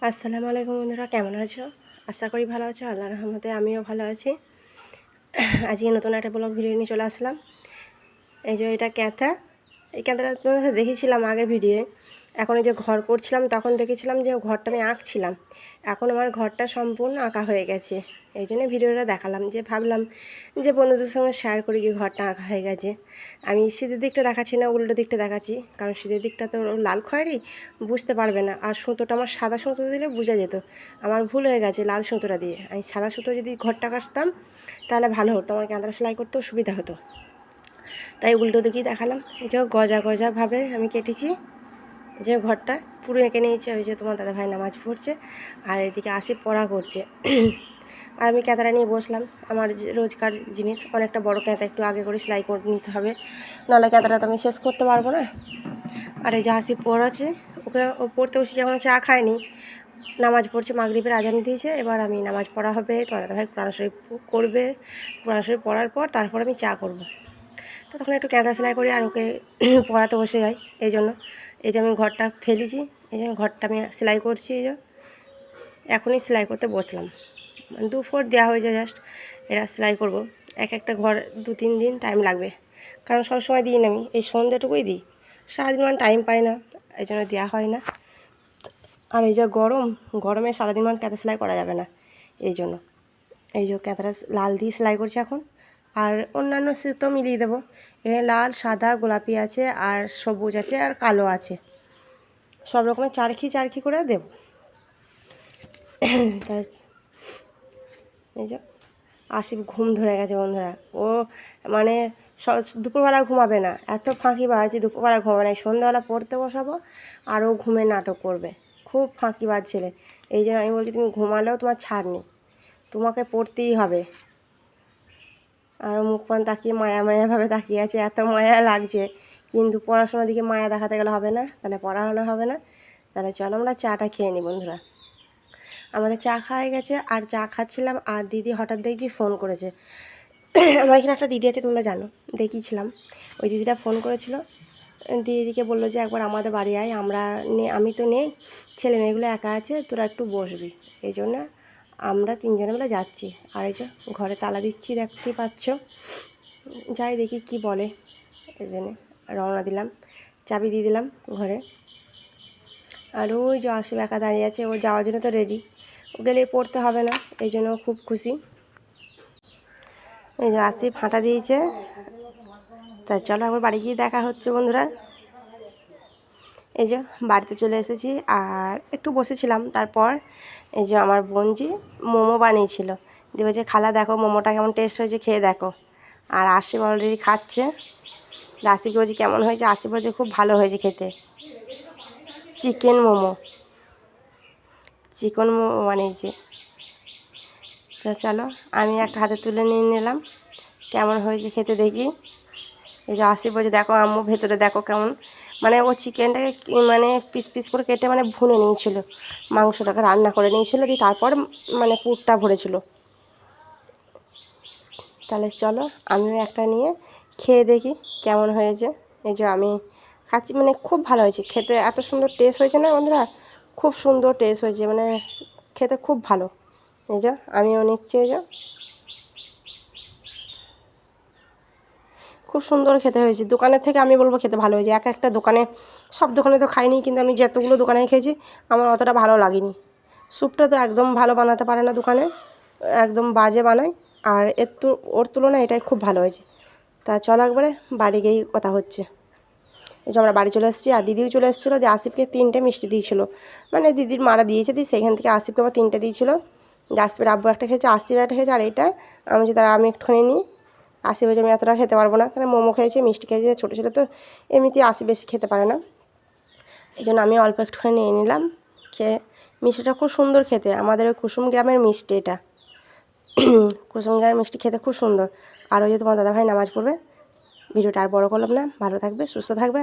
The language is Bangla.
আসসালামু আলাইকুম বন্ধুরা, কেমন আছো? আশা করি ভালো আছো। আল্লাহর রহমতে আমিও ভালো আছি। আজকে নতুন একটা ব্লগ ভিডিও নিয়ে চলে আসলাম। এই যে এটা ক্যাঁথা, এই ক্যাঁথাটা তোমাদের দেখেছিলাম আগের ভিডিওয়ে। এখন এই যে ঘর করছিলাম তখন দেখেছিলাম যে ঘরটা আমি আঁকছিলাম। এখন আমার ঘরটা সম্পূর্ণ আঁকা হয়ে গেছে। এই জন্য ভিডিওটা দেখালাম, যে ভাবলাম যে বন্ধুদের সঙ্গে শেয়ার করি কি ঘরটা আঁকা হয়ে গেছে। আমি শীতের দিকটা দেখাচ্ছি না, উল্টো দিকটা দেখাচ্ছি, কারণ শীতের দিকটা তো লাল খয়েরি, বুঝতে পারবে না। আর সুতোটা আমার সাদা সুতো দিলে বোঝা যেত। আমার ভুল হয়ে গেছে, লাল সুতোটা দিয়ে আমি সাদা সুতো যদি ঘরটা কাটতাম তাহলে ভালো হতো, আমার ক্যাঁথা সেলাই করতেও সুবিধা হতো। তাই উল্টো দিকেই দেখালাম। এই যে গজা গজাভাবে আমি কেটেছি। এই যে ঘরটা পুরো এঁকে নিয়েছে। ওই যে তোমার দাদাভাই নামাজ পড়ছে আর এদিকে আসি পড়া করছে। আর আমি ক্যাঁথাটা নিয়ে বসলাম। আমার রোজকার জিনিস, অনেকটা বড় ক্যাঁথা, একটু আগে করে সেলাই করে নিতে হবে, নাহলে ক্যাঁথাটা তো আমি শেষ করতে পারবো না। আর এই যে আসি পড়াচ্ছে, ওকে ও পড়তে বসেছে, যখন চা খায়নি, নামাজ পড়ছে, মাগরিবের আজান দিয়েছে। এবার আমি নামাজ পড়া হবে, তোমার দাদাভাই কোরআন শরীফ করবে, কোরআন শরীফ পড়ার পর তারপর আমি চা করব। তো তখন একটু ক্যাঁথা সেলাই করি আর ওকে পড়াতে বসে যাই। এই জন্য এই যে আমি ঘরটা ফেলেছি, এই জন্য ঘরটা আমি সেলাই করছি। এই যে এখনই সেলাই করতে বসলাম, দুপুর দেওয়া হয়ে যায় জাস্ট, এটা সেলাই করব। এক একটা ঘর 2-3 দিন টাইম লাগবে, কারণ সবসময় দিই না, আমি এই সন্ধ্যাটুকুই দিই, সারাদিন মানে টাইম পাই না, এই জন্য দেওয়া হয় না। আর এই যে গরমে সারাদিন মানে ক্যাঁথা সেলাই করা যাবে না, এই জন্য এই যে ক্যাঁথাটা লাল দিয়ে সেলাই করছি এখন। আর অন্যান্য সুতো মিলিয়ে দেবো। এখানে লাল, সাদা, গোলাপি আছে, আর সবুজ আছে, আর কালো আছে, সব রকমের চারখি করে দেব। তাই এই যে আসিফ ঘুম ধরে গেছে বন্ধুরা। ও মানে দুপুরবেলা ঘুমাবে না, এত ফাঁকিবাজ, দুপুরবেলা ঘুমাবে না, সন্ধ্যাবেলা পড়তে বসাবো আর ও ঘুমের নাটক করবে। খুব ফাঁকিবাজ ছেলে। এই জন্য আমি বলছি তুমি ঘুমালেও তোমার ছাড় নেই, তোমাকে পড়তেই হবে। আর মুখ পান তাকিয়ে মায়াভাবে তাকিয়ে আছে, এত মায়া লাগছে। কিন্তু পড়াশোনার দিকে মায়া দেখাতে গেলে হবে না, তাহলে পড়াশোনা হবে না। তাহলে চলো আমরা চাটা খেয়ে নিই বন্ধুরা। আমাদের চা খাওয়া হয়ে গেছে, আর চা খাচ্ছিলাম আর দিদি হঠাৎ দেখছি ফোন করেছে। আমার এখানে একটা দিদি আছে, তোমরা জানো, দেখিয়েছিলাম। ওই দিদিটা ফোন করেছিল, দিদিকে বললো যে একবার আমাদের বাড়ি আয়, আমি তো নেই, ছেলে মেয়েগুলো একা আছে, তোরা একটু বসবি। এই জন্য আমরা 3 জনে মিলে যাচ্ছি। আর এই যে ঘরে তালা দিচ্ছি, দেখতেই পাচ্ছ। যাই দেখি কি বলে, এই জন্যে রওনা দিলাম, চাবি দিয়ে দিলাম ঘরে। আর ওই যে আসিফ একা দাঁড়িয়ে আছে, ও যাওয়ার জন্য তো রেডি, ও গেলে পড়তে হবে না, এই জন্য খুব খুশি। এই যে আসিফ হাঁটা দিয়েছে। তাই চলো আবার বাড়ি গিয়ে দেখা হচ্ছে বন্ধুরা। এই যে বাড়িতে চলে এসেছি আর একটু বসেছিলাম। তারপর এই যে আমার বোনজি মোমো বানিয়েছিল, দিয়ে যে খালা দেখো মোমোটা কেমন টেস্ট হয়েছে, খেয়ে দেখো। আর আসিফ অলরেডি খাচ্ছে। আসিফ বলছি কেমন হয়েছে, আসিফ বলছে খুব ভালো হয়েছে খেতে। চিকেন মোমো বানিয়েছে। তো চলো আমি একটা হাতে তুলে নিয়ে নিলাম, কেমন হয়েছে খেতে দেখি। এই যে আসিফ বলছে দেখো আম্মু ভেতরে দেখো কেমন, মানে ও চিকেনটাকে মানে পিস করে কেটে মানে ভুনে নিয়েছিল, মাংসটাকে রান্না করে নিয়েছিল, দিয়ে তারপর মানে পুরটা ভরেছিল। তাহলে চলো আমিও একটা নিয়ে খেয়ে দেখি কেমন হয়েছে। এই যে আমি খাচ্ছি, মানে খুব ভালো হয়েছে খেতে, এত সুন্দর টেস্ট হয়েছে না বন্ধুরা, খুব সুন্দর টেস্ট হয়েছে, মানে খেতে খুব ভালো। এই যে আমিও নিচ্ছি, এই যে খুব সুন্দর খেতে হয়েছে। দোকানের থেকে আমি বলবো খেতে ভালো হয়েছে। একটা দোকানে, সব দোকানে তো খাইনি, কিন্তু আমি যতগুলো দোকানে খেয়েছি আমার অতটা ভালো লাগেনি। স্যুপটা তো একদম ভালো বানাতে পারে না দোকানে, একদম বাজে বানায়। আর ওর তুলনায় এটাই খুব ভালো হয়েছে। তা চলো একবারে বাড়ি গিয়েই কথা হচ্ছে। এই যে আমরা বাড়ি চলে এসেছি, আর দিদিও চলে এসেছিলো, দিয়ে আসিফকে 3টে মিষ্টি দিয়েছিলো, মানে দিদির মারা দিয়েছে, দিয়ে সেখান থেকে আসিফকে আবার 3টে দিয়েছিলো। আসিফের আব্বু একটা খেয়েছে, আসিফ একটা খেয়েছে, আর এইটা আমি যে আমি একটুখানি নিই। আসিফ বলছে আমি এতটা খেতে পারবো না, কারণ মোমো খেয়েছে, মিষ্টি খেয়েছে, ছোটো ছোটো তো এমনিতেই আসিফ বেশি খেতে পারে না, এই জন্য আমি অল্প একটুখানি নিয়ে নিলাম। খেয়ে মিষ্টিটা খুব সুন্দর খেতে, আমাদের ওই কুসুম গ্রামের মিষ্টি এটা। কুসুম গ্রামের মিষ্টি খেতে খুব সুন্দর। আর ওই যে তোমার দাদাভাই নামাজ পড়বে। ভিডিওটা আর বড় করলাম না, ভালো থাকবে, সুস্থ থাকবে।